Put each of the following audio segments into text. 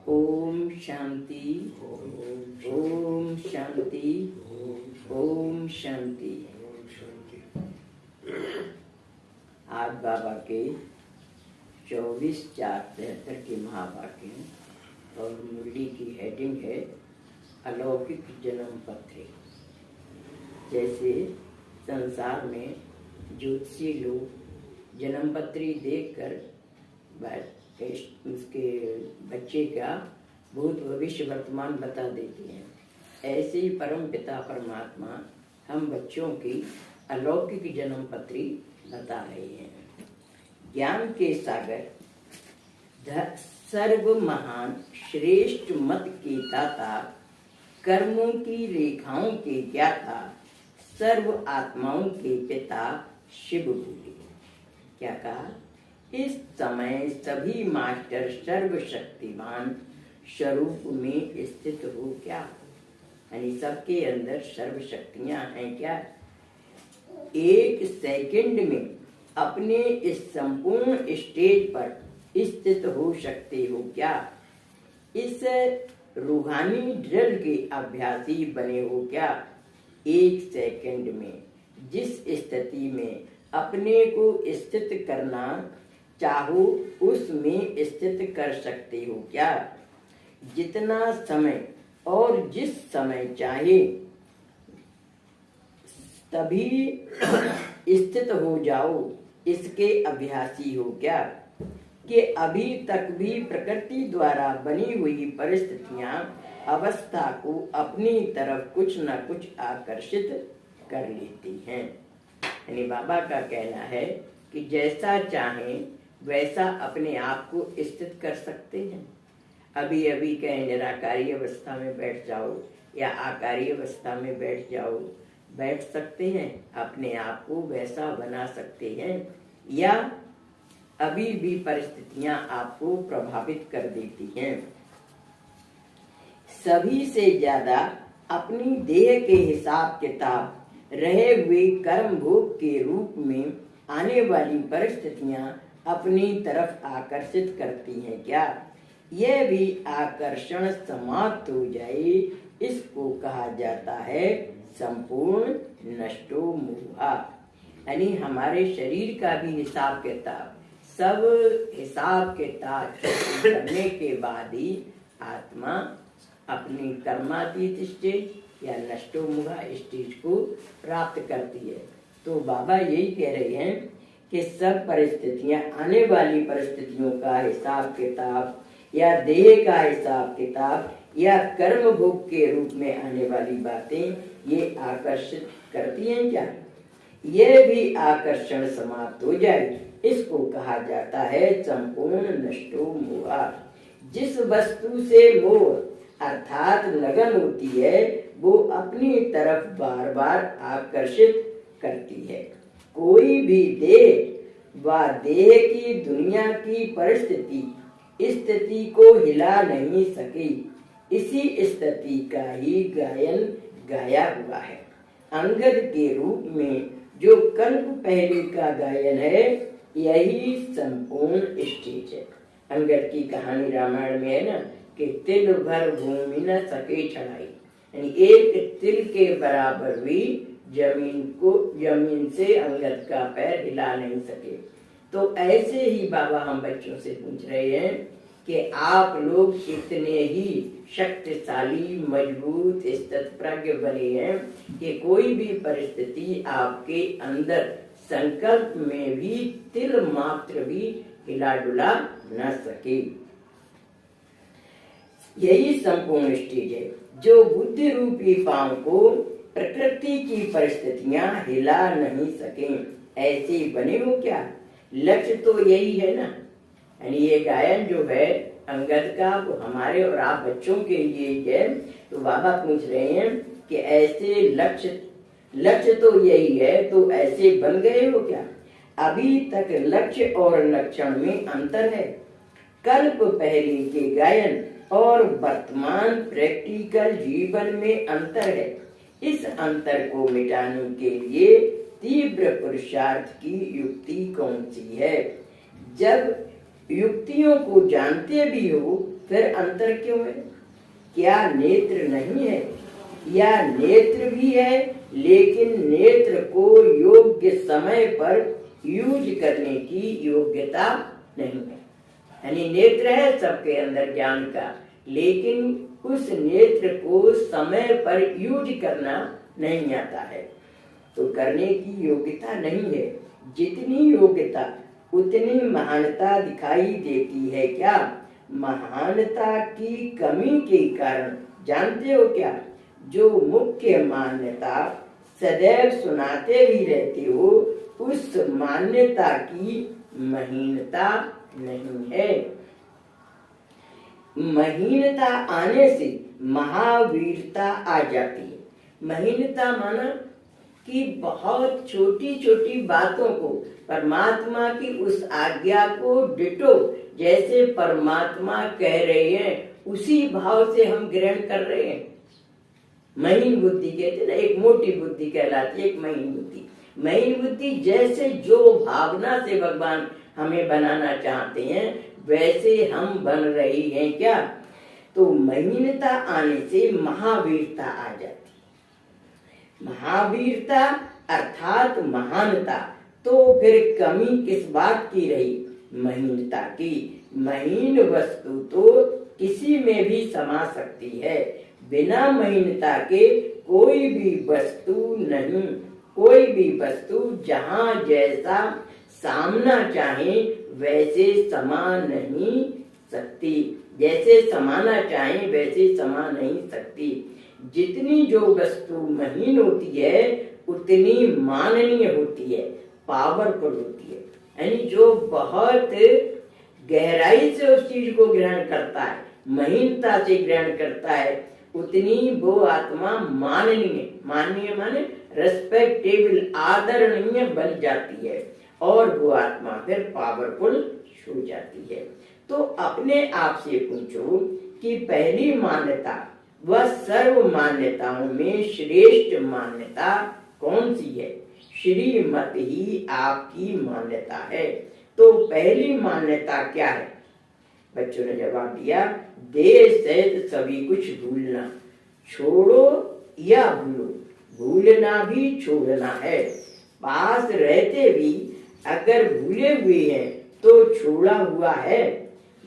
ओम शांति, ओम शांति, ओम शांति। आज बाबा के 24/4/73 के महावाक्य और मुरली की हेडिंग है अलौकिक जन्म पत्री। जैसे संसार में ज्योतिषी लोग जन्म पत्री देखकर उसके बच्चे का भूत भविष्य वर्तमान बता देते हैं, ऐसे ही परम पिता परमात्मा हम बच्चों की अलौकिक जन्म पत्री बता रहे हैं। ज्ञान के सागर, सर्व महान श्रेष्ठ मत के दाता, कर्मों की रेखाओं के ज्ञाता, सर्व आत्माओं के पिता शिव बोले। क्या कहा? इस समय सभी मास्टर सर्वशक्तिमान स्वरूप में स्थित हो क्या? यानी सबके अंदर सर्व शक्तियां हैं क्या? एक सेकंड में अपने इस संपूर्ण स्टेज पर स्थित हो सकते हो क्या? इस रूहानी ड्रिल के अभ्यासी बने हो क्या? एक सेकंड में जिस स्थिति में अपने को स्थित करना चाहो उसमें स्थित कर सकते हो क्या? जितना समय और जिस समय चाहे तभी स्थित हो जाओ, इसके अभ्यासी हो क्या? कि अभी तक भी प्रकृति द्वारा बनी हुई परिस्थितियां अवस्था को अपनी तरफ कुछ न कुछ आकर्षित कर लेती हैं। यानी बाबा का कहना है कि जैसा चाहें वैसा अपने आप को स्थित कर सकते हैं। अभी अभी कहें निराकारी अवस्था में बैठ जाओ या आकारी अवस्था में बैठ जाओ, बैठ सकते हैं, अपने आप को वैसा बना सकते हैं, या अभी भी परिस्थितियां आपको प्रभावित कर देती हैं। सभी से ज्यादा अपनी देह के हिसाब किताब रहे हुए कर्म भोग के रूप में आने वाली परिस्थितियां अपनी तरफ आकर्षित करती हैं क्या? यह भी आकर्षण समाप्त हो जाए, इसको कहा जाता है संपूर्ण नष्टो मोहा। यानी हमारे शरीर का भी हिसाब किताब, सब हिसाब किताब करने के बाद ही आत्मा अपनी कर्मातीत स्टेज या नष्टो मोहा स्टेज को प्राप्त करती है। तो बाबा यही कह रहे हैं कि सब परिस्थितियां, आने वाली परिस्थितियों का हिसाब किताब या देह का हिसाब किताब या कर्म भोग के रूप में आने वाली बातें ये आकर्षित करती हैं क्या? यह भी आकर्षण समाप्त हो जाए, इसको कहा जाता है संपूर्ण नष्टो मोहा। जिस वस्तु से मोह अर्थात लगन होती है वो अपनी तरफ बार बार आकर्षित करती है। कोई भी देह व देह की दुनिया की परिस्थिति स्थिति को हिला नहीं सकी। इसी स्थिति का ही गायन गाया हुआ है। अंगद के रूप में जो कल्प पहले का गायन है, यही संपूर्ण स्टेज है। अंगद की कहानी रामायण में है ना कि तिल भर भूमि न सके चढ़ाई, यानी एक तिल के बराबर भी जमीन से अंगद का पैर हिला नहीं सके। तो ऐसे ही बाबा हम बच्चों से पूछ रहे हैं कि आप लोग इतने ही शक्तिशाली, मजबूत, स्थितप्रज्ञ बने हैं कि कोई भी परिस्थिति आपके अंदर संकल्प में भी तिल मात्र भी हिला डुला न सके। यही संपूर्ण स्टेज है जो बुद्धि रूपी पांव को प्रकृति की परिस्थितियां हिला नहीं सकें। ऐसे बने हो क्या? लक्ष्य तो यही है ना। यानी ये गायन जो है अंगद का वो हमारे और आप बच्चों के लिए ही है। तो बाबा पूछ रहे हैं कि ऐसे लक्ष्य तो यही है, तो ऐसे बन गए हो क्या? अभी तक लक्ष्य और लक्षण में अंतर है। कल्प पहले के गायन और वर्तमान प्रैक्टिकल जीवन में अंतर है। इस अंतर को मिटाने के लिए तीव्र पुरुषार्थ की युक्ति कौन सी है? जब युक्तियों को जानते भी हो फिर अंतर क्यों है? क्या नेत्र नहीं है? या नेत्र भी है लेकिन नेत्र को योग्य समय पर यूज करने की योग्यता नहीं है। यानी नेत्र है सबके अंदर ज्ञान का, लेकिन उस नेत्र को समय पर यूज करना नहीं आता है, तो करने की योग्यता नहीं है। जितनी योग्यता उतनी महानता दिखाई देती है। क्या महानता की कमी के कारण जानते हो क्या? जो मुख्य मान्यता सदैव सुनाते भी रहते हो, उस मान्यता की महीनता नहीं है। महीनता आने से महावीरता आ जाती है। महीनता माना कि बहुत छोटी छोटी बातों को, परमात्मा की उस आज्ञा को डिटो जैसे परमात्मा कह रहे हैं उसी भाव से हम ग्रहण कर रहे हैं। महीन बुद्धि कहते हैं ना, एक मोटी बुद्धि कहलाती है, एक महीन बुद्धि। महीन बुद्धि जैसे जो भावना से भगवान हमें बनाना चाहते हैं वैसे हम बन रही हैं। क्या? तो महीनता आने से महावीरता आ जाती है। महावीरता अर्थात महानता, तो फिर कमी किस बात की रही? महीनता की। महीन वस्तु तो किसी में भी समा सकती है, बिना महीनता के कोई भी वस्तु नहीं। कोई भी वस्तु जहाँ जैसा सामना चाहे वैसे समा नहीं सकती, जैसे समाना चाहे वैसे समा नहीं सकती। जितनी जो वस्तु महीन होती है उतनी माननीय होती है, पावरफुल होती है। यानी जो बहुत गहराई से उस चीज को ग्रहण करता है, महीनता से ग्रहण करता है, उतनी वो आत्मा माननीय, माननीय माने रेस्पेक्टेबल, आदरणीय बन जाती है और वो आत्मा फिर पावरफुल हो जाती है। तो अपने आप से पूछो कि पहली मान्यता वह सर्व मान्यताओं में श्रेष्ठ मान्यता कौन सी है? श्रीमत ही आपकी मान्यता है। तो पहली मान्यता क्या है? बच्चों ने जवाब दिया, देह सहित सभी कुछ भूलना। छोड़ो या भूलो, भूलना भी छोड़ना है। पास रहते भी अगर भूले हुए हैं तो छोड़ा हुआ है।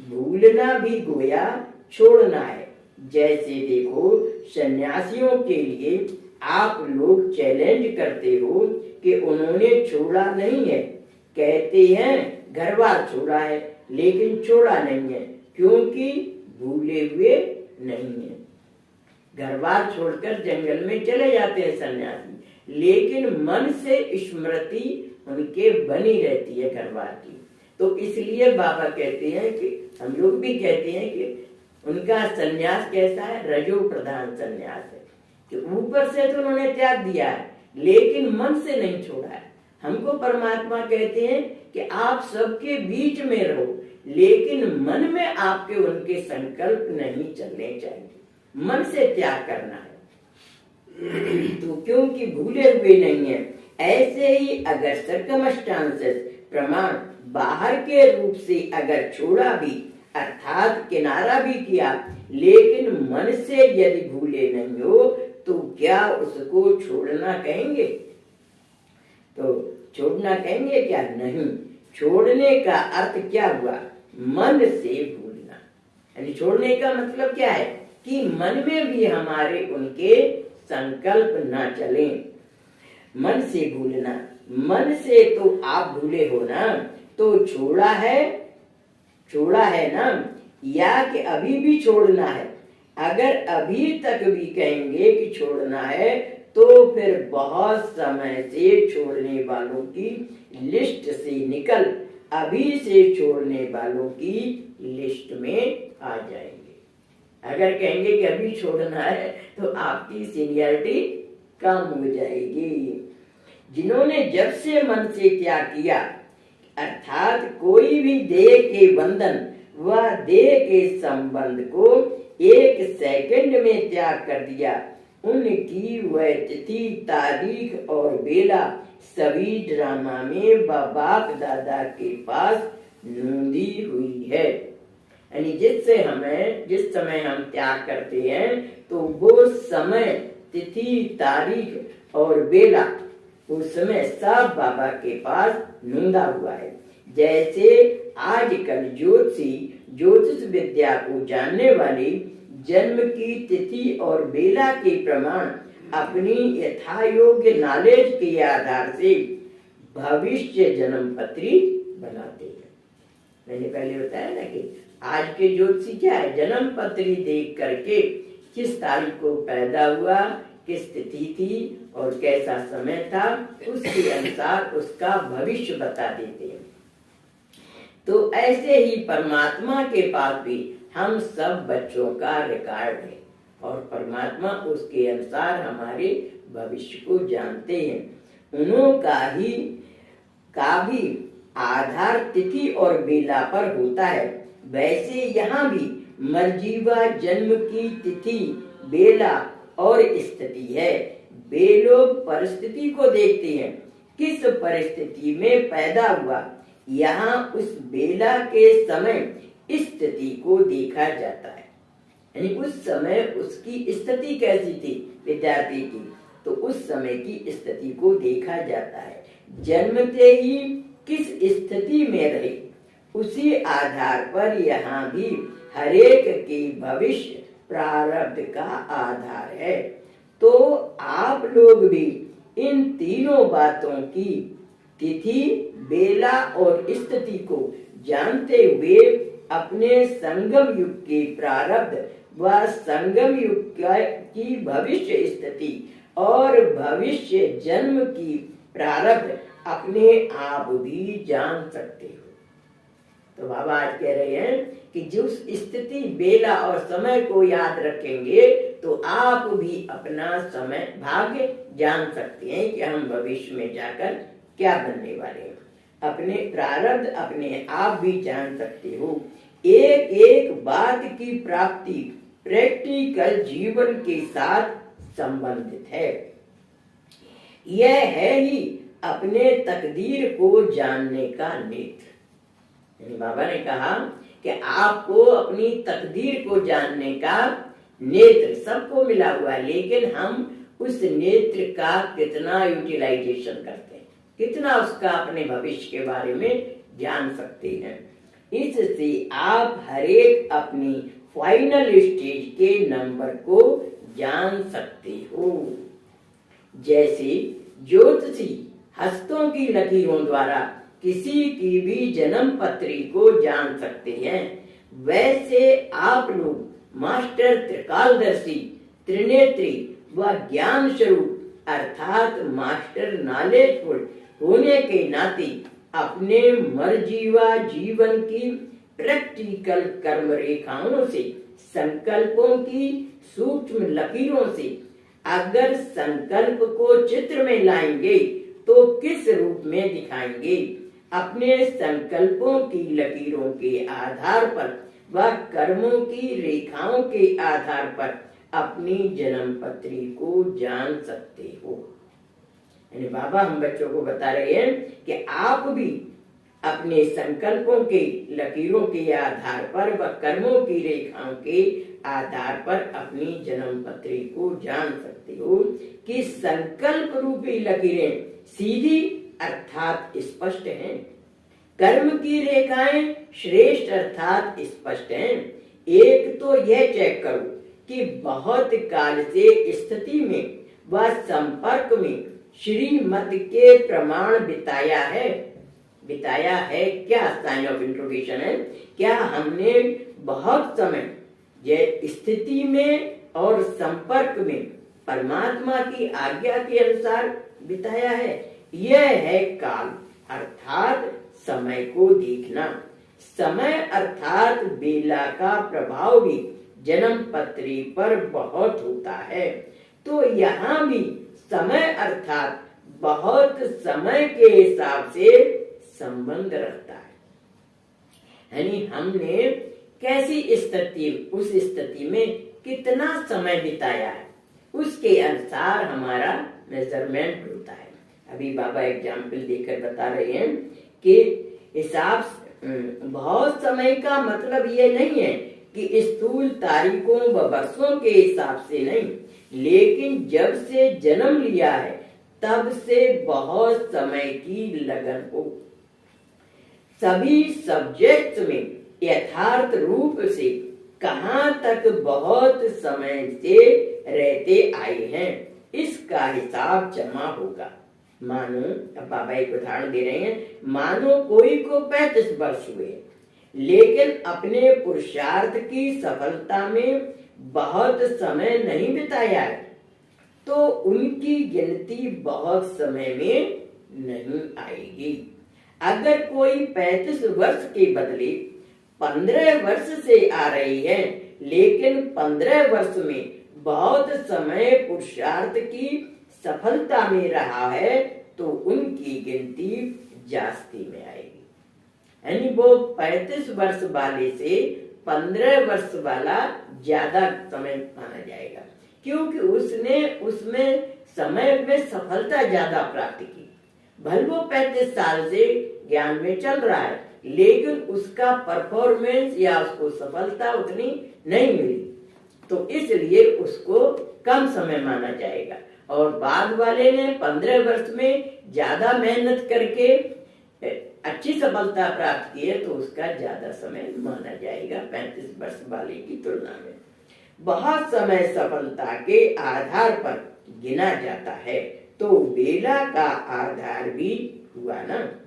भूलना भी गोया छोड़ना है। जैसे देखो, सन्यासियों के लिए आप लोग चैलेंज करते हो कि उन्होंने छोड़ा नहीं है। कहते हैं घर बार छोड़ा है, लेकिन छोड़ा नहीं है क्योंकि भूले हुए नहीं है। घर बार छोड़कर जंगल में चले जाते हैं सन्यासी, लेकिन मन से स्मृति उनके बनी रहती है घर बार की। तो इसलिए बाबा कहते हैं कि हम लोग भी कहते हैं कि उनका सन्यास कैसा है? रजो प्रधान सन्यास है, कि ऊपर से तो उन्होंने त्याग दिया है लेकिन मन से नहीं छोड़ा है। हमको परमात्मा कहते हैं कि आप सबके बीच में रहो, लेकिन मन में आपके उनके संकल्प नहीं चलने चाहिए, मन से त्याग करना है। तो क्योंकि भूले हुए नहीं है, ऐसे ही अगर सर्कमस्टांसेस प्रमाण बाहर के रूप से अगर छोड़ा भी, अर्थात किनारा भी किया, लेकिन मन से यदि भूले नहीं हो तो क्या उसको छोड़ना कहेंगे? तो छोड़ना कहेंगे क्या? नहीं। छोड़ने का अर्थ क्या हुआ? मन से भूलना। यानी छोड़ने का मतलब क्या है? कि मन में भी हमारे उनके संकल्प ना चले। मन से भूलना, मन से तो आप भूले हो ना, तो छोड़ा है ना, या कि अभी भी छोड़ना है? अगर अभी तक भी कहेंगे कि छोड़ना है तो फिर बहुत समय से छोड़ने वालों की लिस्ट से निकल अभी से छोड़ने वालों की लिस्ट में आ जाएंगे। अगर कहेंगे कि अभी छोड़ना है तो आपकी सीनियरिटी कम हो जाएगी। जिन्होंने जब से मन से त्याग किया, अर्थात कोई भी देह के बंधन व देह के संबंध को 1 सेकंड में त्याग कर दिया, उनकी वह तिथि, तारीख और बेला सभी ड्रामा में बाप दादा के पास नोंदी हुई है। यानी जिस समय हम त्याग करते हैं तो वो समय, तिथि, तारीख और बेला उस समय सब बाबा के पास नोंदा हुआ है। जैसे आजकल ज्योतिष विद्या को जानने वाले जन्म की तिथि और बेला के प्रमाण अपनी यथायोग्य नॉलेज के आधार से भविष्य जन्म पत्री बनाते हैं। मैंने पहले बताया ना कि आज के ज्योतिषी क्या है, जन्म पत्री देख करके किस तारीख को पैदा हुआ, किस तिथि थी और कैसा समय था, उसके अनुसार उसका भविष्य बता देते हैं। तो ऐसे ही परमात्मा के पास भी हम सब बच्चों का रिकॉर्ड है और परमात्मा उसके अनुसार हमारे भविष्य को जानते हैं। उन्हों का भी आधार तिथि और बेला पर होता है। वैसे यहाँ भी मर्जीवा जन्म की तिथि, बेला और स्थिति है। वे लोग परिस्थिति को देखते हैं, किस परिस्थिति में पैदा हुआ, यहाँ उस बेला के समय स्थिति को देखा जाता है। यानी उस समय उसकी स्थिति कैसी थी विद्यार्थी की, तो उस समय की स्थिति को देखा जाता है। जन्मते ही किस स्थिति में रहे उसी आधार पर यहाँ भी हरेक के भविष्य प्रारब्ध का आधार है। तो आप लोग भी इन तीनों बातों की, तिथि, बेला और स्थिति को जानते हुए अपने संगम युग के प्रारब्ध व संगम युग की भविष्य स्थिति और भविष्य जन्म की प्रारब्ध अपने आप भी जान सकते हो। तो बाबा आज कह रहे हैं कि जिस स्थिति, बेला और समय को याद रखेंगे तो आप भी अपना समय भाग्य जान सकते हैं कि हम भविष्य में जाकर क्या बनने वाले हैं। अपने प्रारब्ध अपने आप भी जान सकते हो। एक एक बात की प्राप्ति प्रैक्टिकल जीवन के साथ संबंधित है। यह है ही अपने तकदीर को जानने का नेत्र। यानी बाबा ने कहा कि आपको अपनी तकदीर को जानने का नेत्र सबको मिला हुआ है, लेकिन हम उस नेत्र का कितना यूटिलाइजेशन करते हैं, कितना उसका अपने भविष्य के बारे में जान सकते हैं। इससे आप हरेक अपनी फाइनल स्टेज के नंबर को जान सकते हो। जैसे ज्योतिषी हस्तों की लकीरों द्वारा किसी की भी जन्म पत्री को जान सकते हैं, वैसे आप लोग मास्टर त्रिकालदर्शी, त्रिनेत्री व ज्ञान स्वरूप अर्थात मास्टर नॉलेजफुल होने के नाते अपने मर्जीवा जीवन की प्रैक्टिकल कर्म रेखाओं से, संकल्पों की सूक्ष्म लकीरों से अगर संकल्प को चित्र में लाएंगे तो किस रूप में दिखाएंगे। अपने संकल्पों की लकीरों के आधार पर व कर्मों की रेखाओं के आधार पर अपनी जन्म पत्री को जान सकते हो। यानी बाबा हम बच्चों को बता रहे हैं कि आप भी अपने संकल्पों के लकीरों के आधार पर व कर्मों की रेखाओं के आधार पर अपनी जन्म पत्री को जान सकते हो कि संकल्प रूपी लकीरें सीधी अर्थात स्पष्ट हैं, कर्म की रेखाएं श्रेष्ठ अर्थात स्पष्ट हैं। एक तो यह चेक करो कि बहुत काल से स्थिति में व संपर्क में श्रीमत के प्रमाण बिताया है क्या, साइन ऑफ इंट्रोगेशन है। क्या हमने बहुत समय स्थिति में और संपर्क में परमात्मा की आज्ञा के अनुसार बिताया है? यह है काल अर्थात समय को देखना। समय अर्थात बेला का प्रभाव भी जन्म पत्री पर बहुत होता है। तो यहाँ भी समय अर्थात बहुत समय के हिसाब से संबंध रखता है। यानी हमने कैसी स्थिति, उस स्थिति में कितना समय बिताया है, उसके अनुसार हमारा मेजरमेंट होता है। अभी बाबा एग्जाम्पल देकर बता रहे हैं कि हिसाब बहुत समय का मतलब ये नहीं है कि स्थूल तारीखों व वर्षों के हिसाब से नहीं, लेकिन जब से जन्म लिया है तब से बहुत समय की लगन हो। सभी सब्जेक्ट्स में यथार्थ रूप से कहाँ तक बहुत समय से रहते आए हैं, इसका हिसाब जमा होगा। मानो, अब बाबा एक उदाहरण दे रहे हैं, मानो कोई को 35 वर्ष हुए, लेकिन अपने पुरुषार्थ की सफलता में बहुत समय नहीं बिताया है, तो उनकी गिनती बहुत समय में नहीं आएगी। अगर कोई 35 वर्ष के बदले 15 वर्ष से आ रही है, लेकिन 15 वर्ष में बहुत समय पुरुषार्थ की सफलता में रहा है, तो उनकी गिनती जास्ती में आएगी। यानी वो 35 वर्ष वाले से 15 वर्ष वाला ज्यादा समय माना जाएगा, क्योंकि उसने उसमें समय में सफलता ज्यादा प्राप्त की। भले वो 35 साल से ज्ञान में चल रहा है, लेकिन उसका परफॉर्मेंस या उसको सफलता उतनी नहीं मिली, तो इसलिए उसको कम समय माना जाएगा। और बाद वाले ने 15 वर्ष में ज्यादा मेहनत करके अच्छी सफलता प्राप्त की है, तो उसका ज्यादा समय माना जाएगा 35 वर्ष वाले की तुलना में। बहुत समय सफलता के आधार पर गिना जाता है, तो बेला का आधार भी हुआ ना।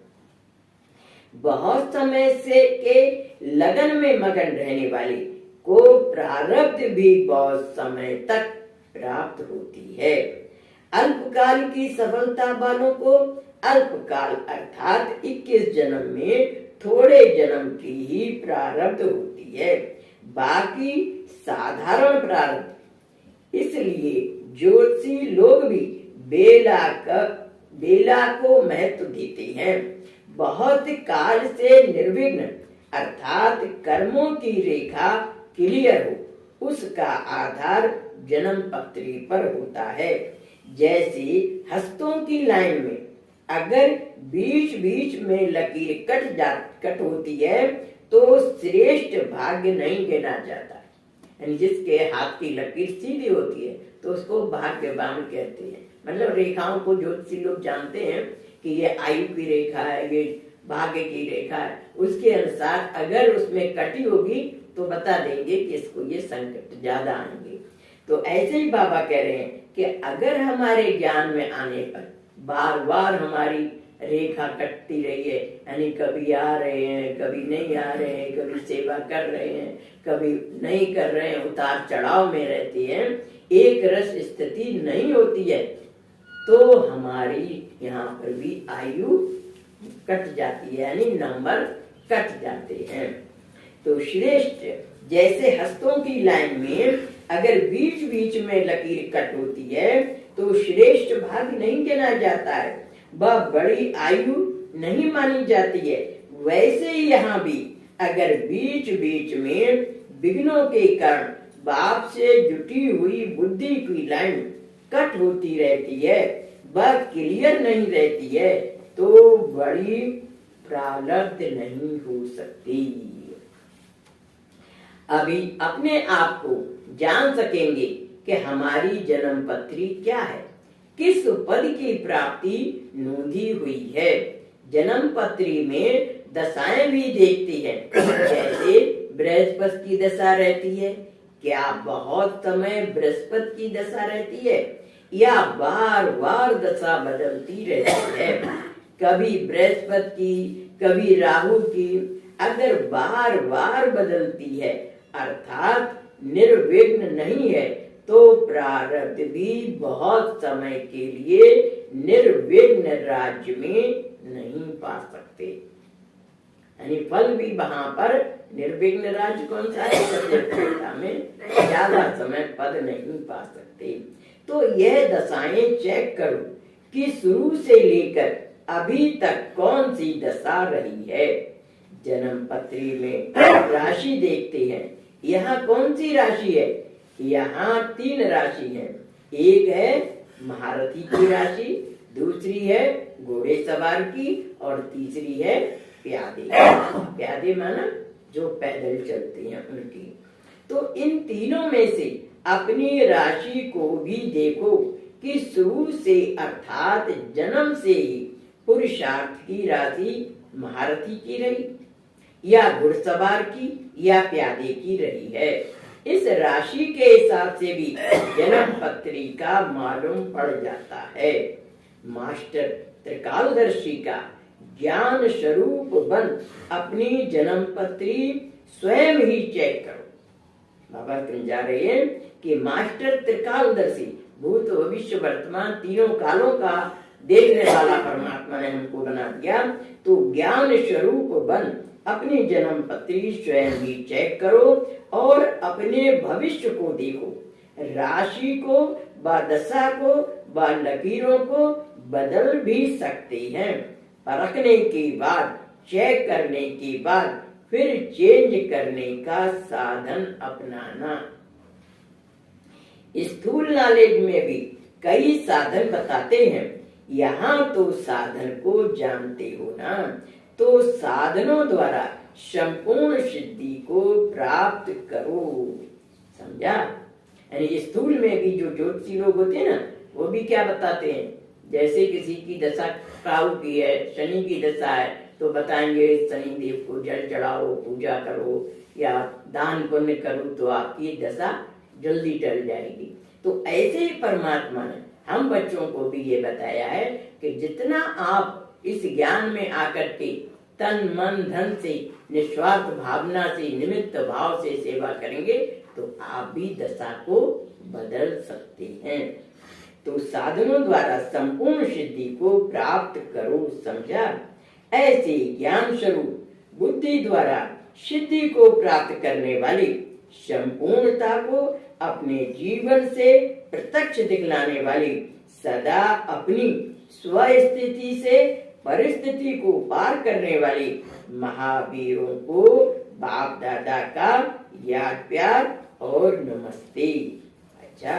बहुत समय से के लगन में मगन रहने वाले को प्रारब्ध भी बहुत समय तक प्राप्त होती है। अल्पकाल की सफलता वालों को अल्पकाल अर्थात 21 जन्म में थोड़े जन्म की ही प्रारब्ध होती है, बाकी साधारण प्रारब्ध। इसलिए ज्योतिषी लोग भी बेला को महत्व देते हैं। बहुत काल से निर्विघ्न अर्थात कर्मों की रेखा क्लियर हो, उसका आधार जन्म पत्री पर होता है। जैसे हस्तों की लाइन में अगर बीच बीच में लकीर कट होती है, तो श्रेष्ठ भाग्य नहीं गिना जाता। यानी जिसके हाथ की लकीर सीधी होती है तो उसको भाग्यवान कहते हैं। मतलब रेखाओं को ज्योतिषी लोग जानते हैं कि ये आयु की रेखा है, ये भाग्य की रेखा है। उसके अनुसार अगर उसमें कटी होगी तो बता देंगे कि इसको ये संकट ज्यादा आएंगे। तो ऐसे ही बाबा कह रहे हैं कि अगर हमारे ज्ञान में आने पर बार बार हमारी रेखा कटती रही है, यानी कभी आ रहे हैं, कभी नहीं आ रहे हैं, कभी सेवा कर रहे हैं, कभी नहीं कर रहे हैं, उतार चढ़ाव में रहती है, एक रस स्थिति नहीं होती है, तो हमारी यहाँ पर भी आयु कट जाती है, यानी नंबर कट जाते हैं। तो श्रेष्ठ जैसे हस्तों की लाइन में अगर बीच बीच में लकीर कट होती है तो श्रेष्ठ भाग नहीं गिना जाता है, वह बड़ी आयु नहीं मानी जाती है। वैसे ही यहाँ भी अगर बीच बीच में विघ्नों के कारण बाप से जुटी हुई बुद्धि की लाइन कट होती रहती है, वह क्लियर नहीं रहती है, तो बड़ी प्रारब्ध नहीं हो सकती। अभी अपने आप को जान सकेंगे कि हमारी जन्म पत्री क्या है, किस पद की प्राप्ति नोंधी हुई है। जन्म पत्री में दशाएं भी देखती है। जैसे बृहस्पति की दशा रहती है, क्या बहुत समय बृहस्पति की दशा रहती है, या बार बार दशा बदलती रहती है, कभी बृहस्पति की कभी राहु की। अगर बार बार बदलती है अर्थात निर्विघ्न नहीं है, तो प्रारब्ध भी बहुत समय के लिए निर्विघ्न राज्य में नहीं पा सकते। यानी फल भी वहां पर निर्विघ्न राज्य कौन सा है, में ज्यादा समय पद नहीं पा सकते। तो यह दशाएं चेक करो कि शुरू से लेकर अभी तक कौन सी दशा रही है। जन्म पत्री में राशि देखते हैं, यहाँ कौन सी राशि है, यहाँ 3 राशि है। एक है महारथी की राशि, दूसरी है घोड़े सवार की, और तीसरी है प्यादे। प्यादे माना जो पैदल चलते हैं उनकी। तो इन तीनों में से अपनी राशि को भी देखो कि शुरू से अर्थात जन्म से ही पुरुषार्थ की राशि महारथी की रही या घुड़सवार की या प्यादे की रही है। इस राशि के हिसाब से भी जन्म पत्रिका मालूम पड़ जाता है। मास्टर त्रिकालदर्शी का ज्ञान स्वरूप बन अपनी जन्म पत्री स्वयं ही चेक करो। बाबा समझा रहे हैं कि मास्टर त्रिकालदर्शी भूत भविष्य वर्तमान तीनों कालों का देखने वाला परमात्मा ने हमको बना दिया। तो ज्ञान स्वरूप बन अपनी जन्म पत्री स्वयं ही चेक करो और अपने भविष्य को देखो। राशि को व दशा को व लकीरों को बदल भी सकते हैं। परखने के बाद, चेक करने के बाद फिर चेंज करने का साधन अपनाना। स्थूल नॉलेज में भी कई साधन बताते हैं। यहाँ तो साधन को जानते हो ना, तो साधनों द्वारा संपूर्ण सिद्धि को प्राप्त करो। समझा? यानी स्थूल में भी जो ज्योतिषी लोग होते हैं ना, वो भी क्या बताते हैं, जैसे किसी की दशा राहु की है, शनि की दशा है, तो बताएंगे शनि देव को जल चढ़ाओ, पूजा करो या दान पुण्य करो तो आपकी दशा जल्दी टल जाएगी। तो ऐसे ही परमात्मा ने हम बच्चों को भी ये बताया है कि जितना आप इस ज्ञान में आकर के तन मन धन से निस्वार्थ भावना से निमित्त भाव से सेवा करेंगे तो आप भी दशा को बदल सकते हैं। तो साधनों द्वारा संपूर्ण सिद्धि को प्राप्त करो। समझा? ऐसे ज्ञान स्वरूप बुद्धि द्वारा सिद्धि को प्राप्त करने वाली संपूर्णता को अपने जीवन से प्रत्यक्ष दिखलाने वाली सदा अपनी स्वस्थिति से परिस्थिति को पार करने वाली महावीरों को बाप दादा का याद प्यार और नमस्ते। अच्छा,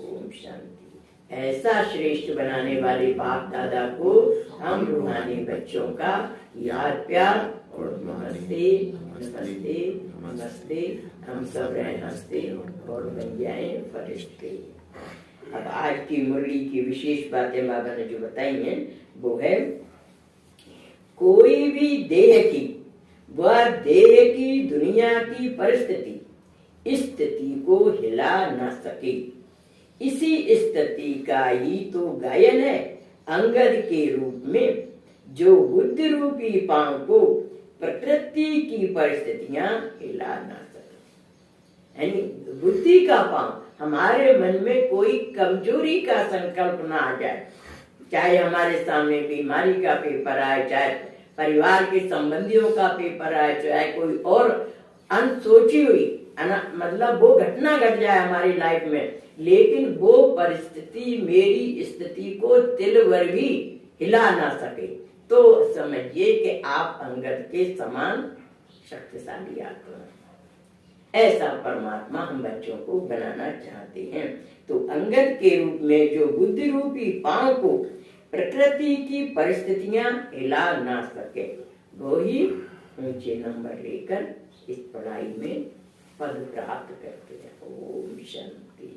ओम शांति। ऐसा श्रेष्ठ बनाने वाले बाप दादा को हम रूहानी बच्चों का याद प्यार और नमस्ते नमस्ते नमस्ते। हम सब रहें हंसते और बन जाए फरिश्ते। अब आज की मुरली की विशेष बातें बाबा ने जो बताई हैं वो है, कोई भी देह की वह देह की दुनिया की परिस्थिति स्थिति को हिला न सके। इसी स्थिति का ही तो गायन है अंगद के रूप में, जो बुद्धि रूपी पांव को प्रकृति की परिस्थितियां हिला ना सके। यानी बुद्धि का पांव, हमारे मन में कोई कमजोरी का संकल्प ना आ जाए, चाहे हमारे सामने बीमारी का पेपर आए, चाहे परिवार के संबंधियों का पेपर आए, चाहे कोई और अनसोची हुई मतलब वो घटना घट जाए हमारी लाइफ में, लेकिन वो परिस्थिति मेरी स्थिति को तिल भर भी हिला ना सके, तो समझिए कि आप अंगद के समान शक्तिशाली आत्मा। ऐसा परमात्मा हम बच्चों को बनाना चाहते हैं। तो अंगद के रूप में जो बुद्धि रूपी पांव को प्रकृति की परिस्थितियां हिला ना सके, वो ही ऊंचे नंबर लेकर इस पढ़ाई में पद प्राप्त करते हैं। ओम शांति।